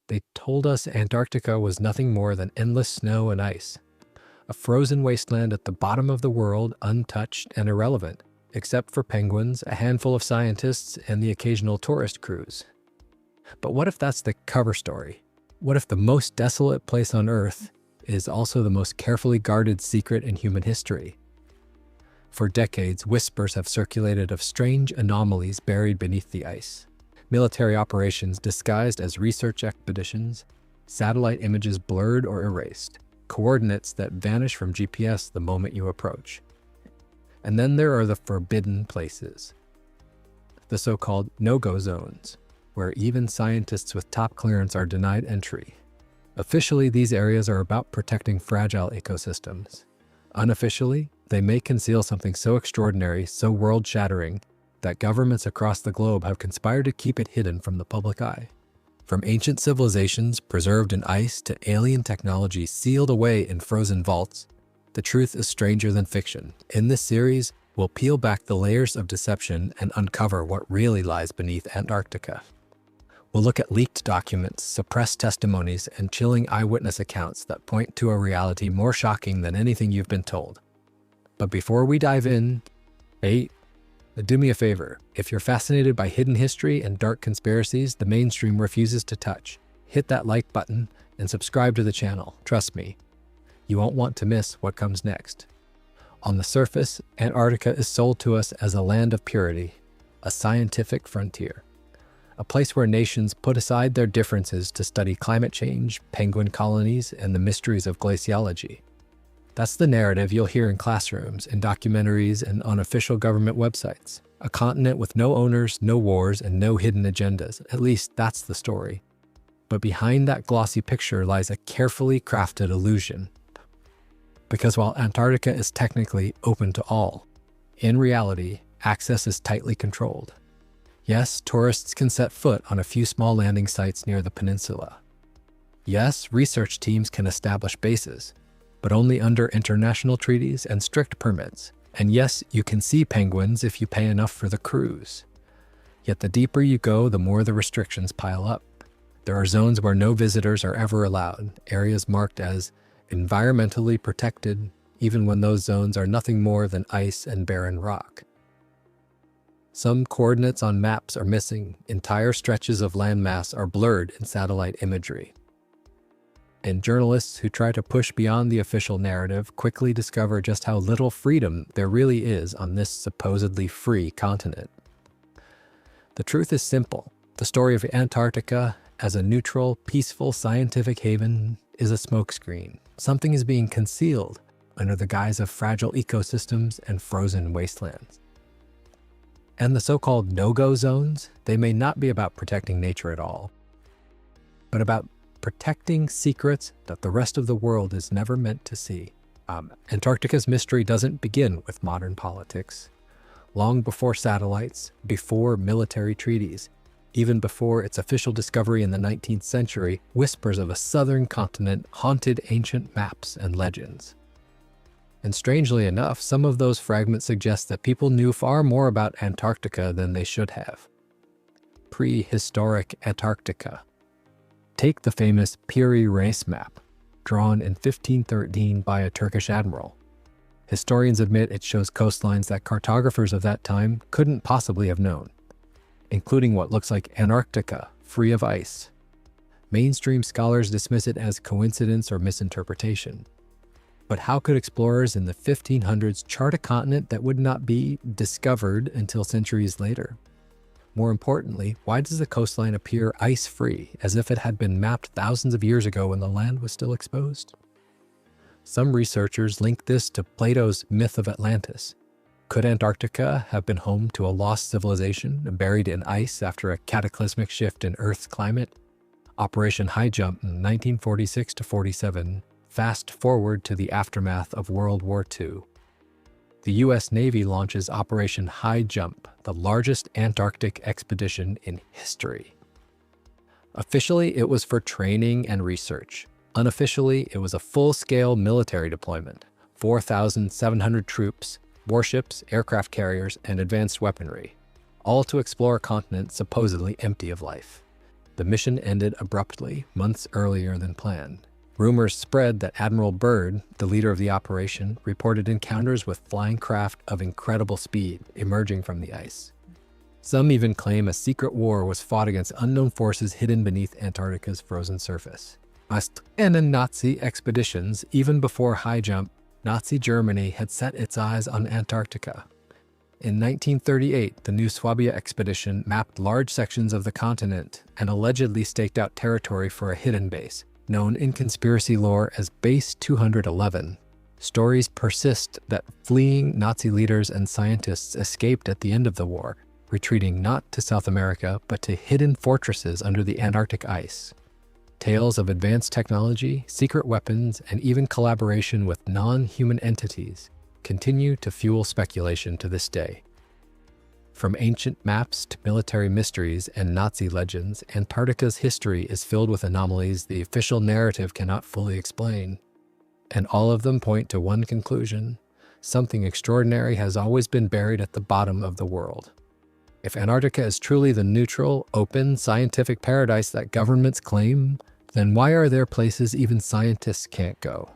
They told us Antarctica was nothing more than endless snow and ice, a frozen wasteland at the bottom of the world, untouched and irrelevant, except for penguins, a handful of scientists, and the occasional tourist cruise. But what if that's the cover story? What if the most desolate place on Earth is also the most carefully guarded secret in human history? For decades, whispers have circulated of strange anomalies buried beneath the ice. Military operations disguised as research expeditions, satellite images blurred or erased, coordinates that vanish from GPS the moment you approach. And then there are the forbidden places, the so-called no-go zones, where even scientists with top clearance are denied entry. Officially, these areas are about protecting fragile ecosystems. Unofficially, they may conceal something so extraordinary, so world-shattering, that governments across the globe have conspired to keep it hidden from the public eye. From ancient civilizations preserved in ice to alien technology sealed away in frozen vaults, the truth is stranger than fiction. In this series, we'll peel back the layers of deception and uncover what really lies beneath Antarctica. We'll look at leaked documents, suppressed testimonies, and chilling eyewitness accounts that point to a reality more shocking than anything you've been told. But before we dive in, hey, do me a favor. If you're fascinated by hidden history and dark conspiracies the mainstream refuses to touch, hit that like button and subscribe to the channel. Trust me, you won't want to miss what comes next. On the surface, Antarctica is sold to us as a land of purity, a scientific frontier, a place where nations put aside their differences to study climate change, penguin colonies, and the mysteries of glaciology. That's the narrative you'll hear in classrooms, in documentaries, and on official government websites. A continent with no owners, no wars, and no hidden agendas. At least that's the story. But behind that glossy picture lies a carefully crafted illusion. Because while Antarctica is technically open to all, in reality, access is tightly controlled. Yes, tourists can set foot on a few small landing sites near the peninsula. Yes, research teams can establish bases, but only under international treaties and strict permits. And yes, you can see penguins if you pay enough for the cruise. Yet the deeper you go, the more the restrictions pile up. There are zones where no visitors are ever allowed, areas marked as environmentally protected, even when those zones are nothing more than ice and barren rock. Some coordinates on maps are missing, entire stretches of landmass are blurred in satellite imagery. And journalists who try to push beyond the official narrative quickly discover just how little freedom there really is on this supposedly free continent. The truth is simple. The story of Antarctica as a neutral, peaceful scientific haven is a smokescreen. Something is being concealed under the guise of fragile ecosystems and frozen wastelands. And the so-called no-go zones, they may not be about protecting nature at all, but about protecting secrets that the rest of the world is never meant to see. Antarctica's mystery doesn't begin with modern politics. Long before satellites, before military treaties, even before its official discovery in the 19th century, whispers of a southern continent haunted ancient maps and legends. And strangely enough, some of those fragments suggest that people knew far more about Antarctica than they should have. Prehistoric Antarctica. Take the famous Piri Reis map, drawn in 1513 by a Turkish admiral. Historians admit it shows coastlines that cartographers of that time couldn't possibly have known, including what looks like Antarctica, free of ice. Mainstream scholars dismiss it as coincidence or misinterpretation. But how could explorers in the 1500s chart a continent that would not be discovered until centuries later? More importantly, why does the coastline appear ice-free, as if it had been mapped thousands of years ago when the land was still exposed? Some researchers link this to Plato's myth of Atlantis. Could Antarctica have been home to a lost civilization buried in ice after a cataclysmic shift in Earth's climate? Operation Highjump in 1946-47, fast forward to the aftermath of World War II. The U.S. Navy launches Operation Highjump, the largest Antarctic expedition in history. Officially, it was for training and research. Unofficially, it was a full-scale military deployment, 4,700 troops, warships, aircraft carriers, and advanced weaponry, all to explore a continent supposedly empty of life. The mission ended abruptly, months earlier than planned. Rumors spread that Admiral Byrd, the leader of the operation, reported encounters with flying craft of incredible speed emerging from the ice. Some even claim a secret war was fought against unknown forces hidden beneath Antarctica's frozen surface. And in Nazi expeditions, even before Highjump, Nazi Germany had set its eyes on Antarctica. In 1938, the New Swabia expedition mapped large sections of the continent and allegedly staked out territory for a hidden base, known in conspiracy lore as Base 211. Stories persist that fleeing Nazi leaders and scientists escaped at the end of the war, retreating not to South America but to hidden fortresses under the Antarctic ice. Tales of advanced technology, secret weapons, and even collaboration with non-human entities continue to fuel speculation to this day. From ancient maps to military mysteries and Nazi legends, Antarctica's history is filled with anomalies the official narrative cannot fully explain. And all of them point to one conclusion: something extraordinary has always been buried at the bottom of the world. If Antarctica is truly the neutral, open, scientific paradise that governments claim, then why are there places even scientists can't go?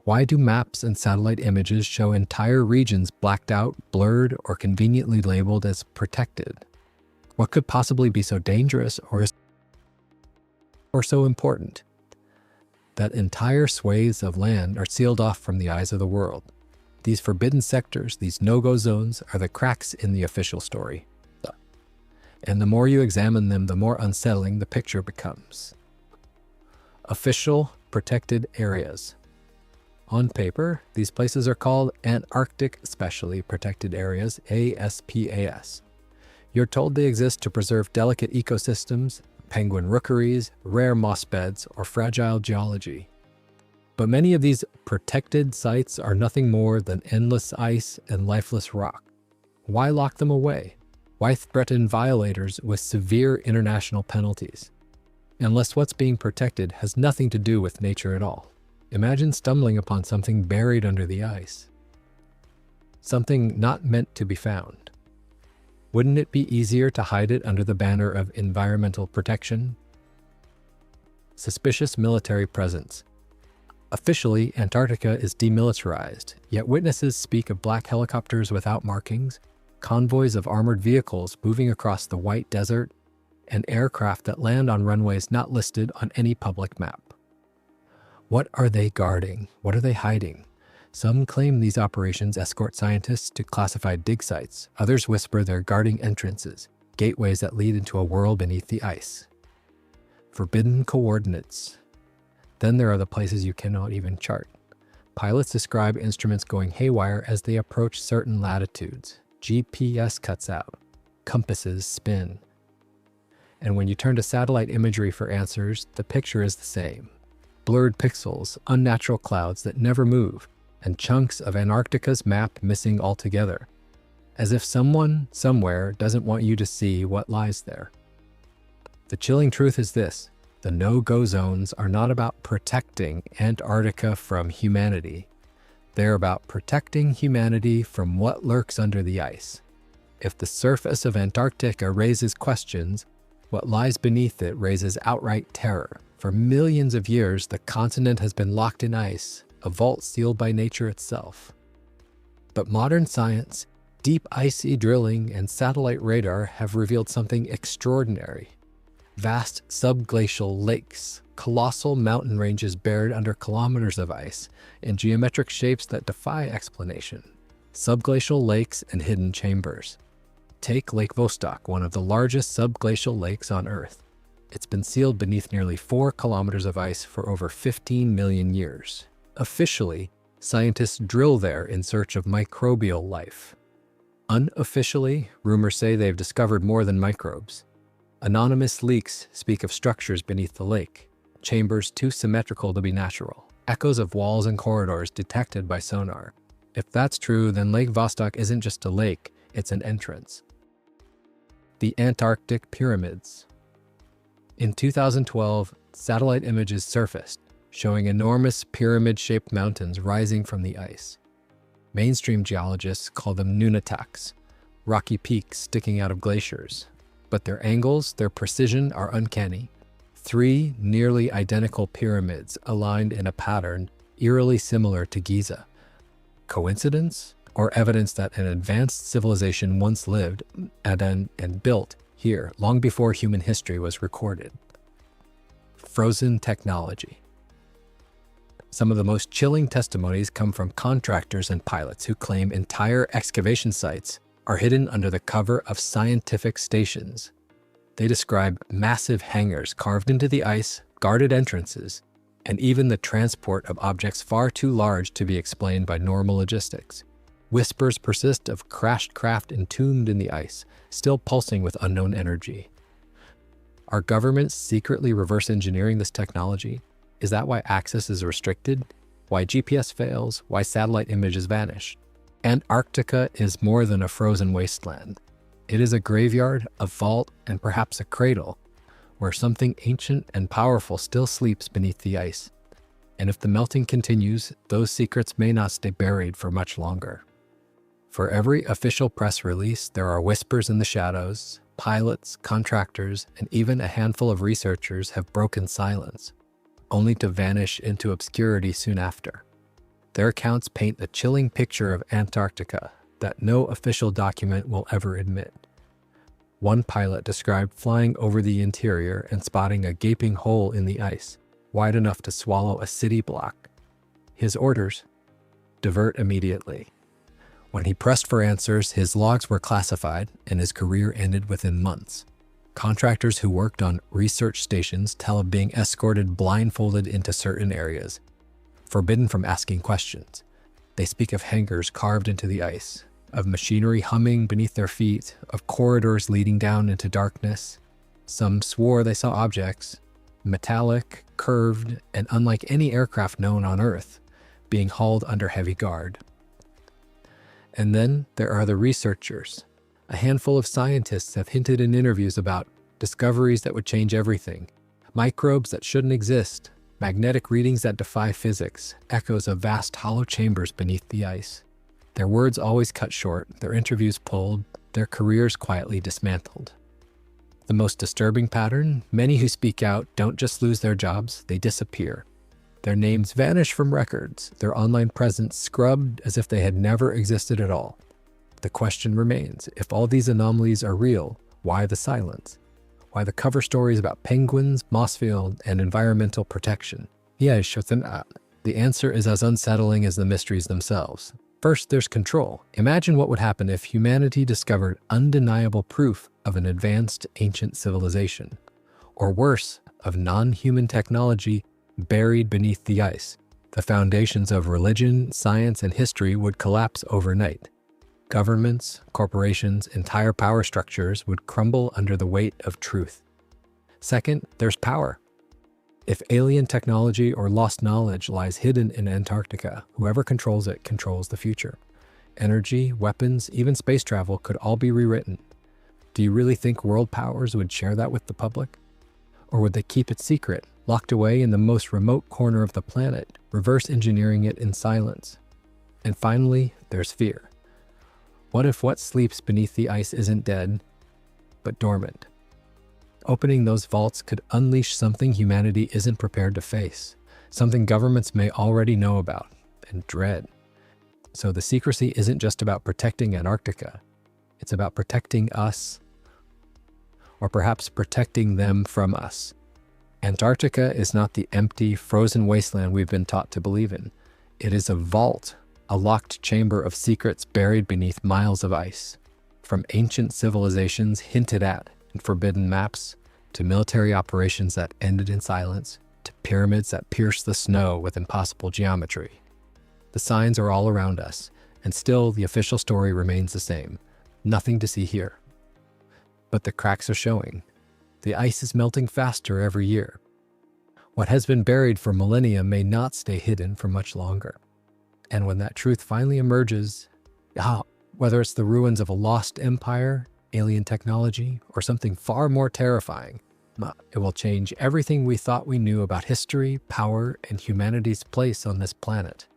Why do maps and satellite images show entire regions blacked out, blurred, or conveniently labeled as protected? What could possibly be so dangerous or so important that entire swathes of land are sealed off from the eyes of the world? These forbidden sectors, these no-go zones, are the cracks in the official story. And the more you examine them, the more unsettling the picture becomes. Official protected areas. On paper, these places are called Antarctic Specially Protected Areas, ASPAS. You're told they exist to preserve delicate ecosystems, penguin rookeries, rare moss beds, or fragile geology. But many of these protected sites are nothing more than endless ice and lifeless rock. Why lock them away? Why threaten violators with severe international penalties? Unless what's being protected has nothing to do with nature at all. Imagine stumbling upon something buried under the ice. Something not meant to be found. Wouldn't it be easier to hide it under the banner of environmental protection? Suspicious military presence. Officially, Antarctica is demilitarized, yet witnesses speak of black helicopters without markings, convoys of armored vehicles moving across the white desert, and aircraft that land on runways not listed on any public map. What are they guarding? What are they hiding? Some claim these operations escort scientists to classified dig sites. Others whisper they're guarding entrances, gateways that lead into a world beneath the ice. Forbidden coordinates. Then there are the places you cannot even chart. Pilots describe instruments going haywire as they approach certain latitudes. GPS cuts out. Compasses spin. And when you turn to satellite imagery for answers, the picture is the same. Blurred pixels, unnatural clouds that never move, and chunks of Antarctica's map missing altogether. As if someone, somewhere, doesn't want you to see what lies there. The chilling truth is this: the no-go zones are not about protecting Antarctica from humanity. They're about protecting humanity from what lurks under the ice. If the surface of Antarctica raises questions, what lies beneath it raises outright terror. For millions of years, the continent has been locked in ice, a vault sealed by nature itself. But modern science, deep icy drilling, and satellite radar have revealed something extraordinary. Vast subglacial lakes, colossal mountain ranges buried under kilometers of ice, in geometric shapes that defy explanation. Subglacial lakes and hidden chambers. Take Lake Vostok, one of the largest subglacial lakes on Earth. It's been sealed beneath nearly 4 kilometers of ice for over 15 million years. Officially, scientists drill there in search of microbial life. Unofficially, rumors say they've discovered more than microbes. Anonymous leaks speak of structures beneath the lake, chambers too symmetrical to be natural, echoes of walls and corridors detected by sonar. If that's true, then Lake Vostok isn't just a lake, it's an entrance. The Antarctic Pyramids. In 2012, satellite images surfaced, showing enormous pyramid-shaped mountains rising from the ice. Mainstream geologists call them nunataks, rocky peaks sticking out of glaciers. but their angles, their precision are uncanny. 3 nearly identical pyramids aligned in a pattern eerily similar to Giza. Coincidence? Or evidence that an advanced civilization once lived and built here long before human history was recorded? Frozen technology. Some of the most chilling testimonies come from contractors and pilots who claim entire excavation sites are hidden under the cover of scientific stations. They describe massive hangars carved into the ice, guarded entrances, and even the transport of objects far too large to be explained by normal logistics. Whispers persist of crashed craft entombed in the ice, still pulsing with unknown energy. Are governments secretly reverse engineering this technology? Is that why access is restricted? Why GPS fails? Why satellite images vanish? Antarctica is more than a frozen wasteland. It is a graveyard, a vault, and perhaps a cradle, where something ancient and powerful still sleeps beneath the ice. And if the melting continues, those secrets may not stay buried for much longer. For every official press release, there are whispers in the shadows. Pilots, contractors, and even a handful of researchers have broken silence, only to vanish into obscurity soon after. Their accounts paint a chilling picture of Antarctica that no official document will ever admit. One pilot described flying over the interior and spotting a gaping hole in the ice, wide enough to swallow a city block. His orders? Divert immediately. When he pressed for answers, his logs were classified and his career ended within months. Contractors who worked on research stations tell of being escorted blindfolded into certain areas, forbidden from asking questions. They speak of hangars carved into the ice, of machinery humming beneath their feet, of corridors leading down into darkness. Some swore they saw objects, metallic, curved, and unlike any aircraft known on Earth, being hauled under heavy guard. And then there are the researchers. A handful of scientists have hinted in interviews about discoveries that would change everything, microbes that shouldn't exist, magnetic readings that defy physics, echoes of vast hollow chambers beneath the ice. Their words always cut short, their interviews pulled, their careers quietly dismantled. The most disturbing pattern, many who speak out don't just lose their jobs, they disappear. Their names vanish from records, their online presence scrubbed as if they had never existed at all. The question remains, if all these anomalies are real, why the silence? Why the cover stories about penguins, mossfield, and environmental protection? The answer is as unsettling as the mysteries themselves. First, there's control. Imagine what would happen if humanity discovered undeniable proof of an advanced ancient civilization, or worse, of non-human technology buried beneath the ice. The foundations of religion, science, and history would collapse overnight. Governments, corporations, entire power structures would crumble under the weight of truth. Second, there's power. If alien technology or lost knowledge lies hidden in Antarctica, whoever controls it controls the future. Energy, weapons, even space travel could all be rewritten. Do you really think world powers would share that with the public? Or would they keep it secret, locked away in the most remote corner of the planet, reverse engineering it in silence? And finally, there's fear. What if what sleeps beneath the ice isn't dead, but dormant? Opening those vaults could unleash something humanity isn't prepared to face, something governments may already know about and dread. So the secrecy isn't just about protecting Antarctica, it's about protecting us, or perhaps protecting them from us. Antarctica is not the empty, frozen wasteland we've been taught to believe in. It is a vault, a locked chamber of secrets buried beneath miles of ice. From ancient civilizations hinted at in forbidden maps, to military operations that ended in silence, to pyramids that pierced the snow with impossible geometry. The signs are all around us, and still the official story remains the same. Nothing to see here. But the cracks are showing. The ice is melting faster every year. What has been buried for millennia may not stay hidden for much longer. And when that truth finally emerges, whether it's the ruins of a lost empire, alien technology, or something far more terrifying, it will change everything we thought we knew about history, power, and humanity's place on this planet.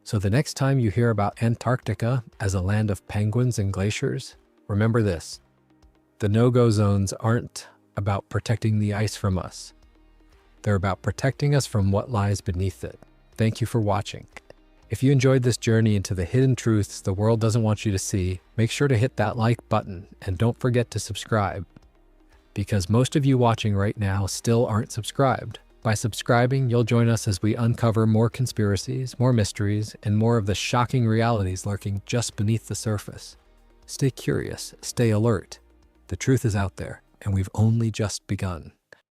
So the next time you hear about Antarctica as a land of penguins and glaciers, remember this. The no-go zones aren't about protecting the ice from us. They're about protecting us from what lies beneath it. Thank you for watching. If you enjoyed this journey into the hidden truths the world doesn't want you to see, make sure to hit that like button and don't forget to subscribe, because most of you watching right now still aren't subscribed. By subscribing, you'll join us as we uncover more conspiracies, more mysteries, and more of the shocking realities lurking just beneath the surface. Stay curious, stay alert. The truth is out there, and we've only just begun.